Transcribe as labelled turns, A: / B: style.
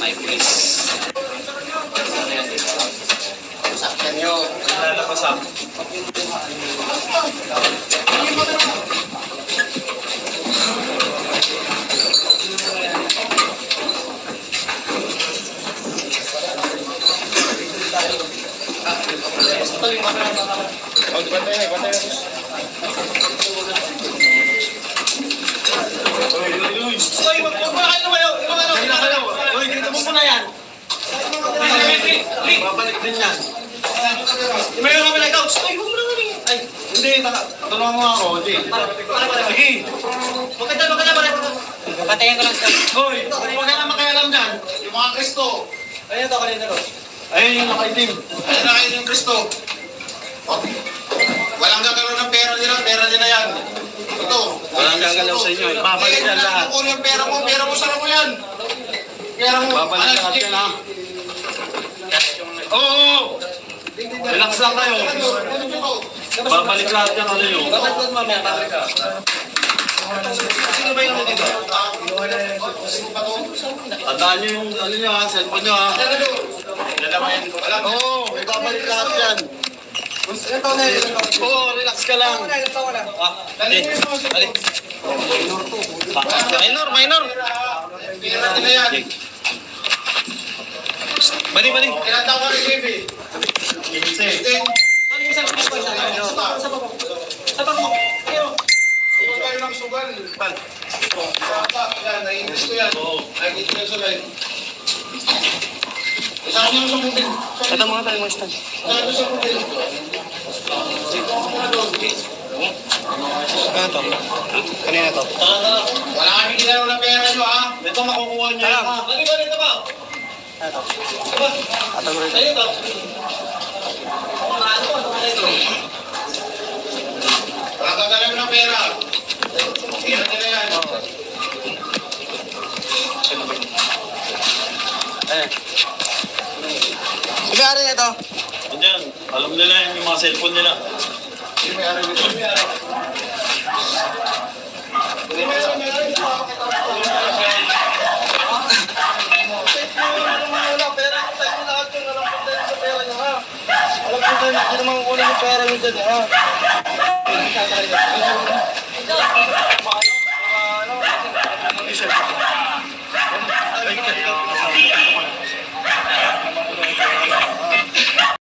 A: Ay, please. Sakyan nyo. Lalapasan.
B: Babalik din yan. May kami na ikaw. Ay, hindi. Tulungan mo ako. Hindi. Sige. Maganda.
A: Patayin ko lang sa...
B: Hoy, huwag ka na makialam dyan. Yung mga Kristo.
A: Ayun ito, kanina ro.
B: Ayun yung nakaitim. Ayun nakaitim yung Kristo. Walang gagalaw ng pera nila yan. Ito.
A: Walang gagalaw sa inyo.
B: Babalik yan lahat. Kung yung pera mo, sarap mo yan. Pera mo.
A: Babalik lahat yan, ha?
B: Oo. Relax lang kayo. Babalik lahat yan ano yun.
A: Bakit doon mamaya babalik ka?
B: Sino ba yung dito? Tandaan nyo yung ano nyo ha, cellphone nyo ha. Oo, may babalik lahat yan. Oo, relax ka lang.
A: Minor.
B: Pira nila yan.
A: Bali.
B: Ilan taon ka rin, baby? 15. Sugal kayo ng sugal. Yan, nai-English ko yan. Nai-English ko yan sugal. Isang nyo sa butil.
A: Ito mga tayo mo stand.
B: Isang nyo sa butil.
A: Ano to? Kanina to.
B: Wala kami ginalaw na pera nyo ha.
A: Ito makukuha niyo yan.
B: Dito ba?
A: Ano to? Ato ko rin.
B: Ayun ba? Wala kagalaw ng pera. Pera nila yan.
A: Sigari na to.
C: Diyan, alam nila yung mga cellphone nila.
B: Yung may araw dito.
A: Hindi naman kukunin yung pera mo dyan, ha? Ano?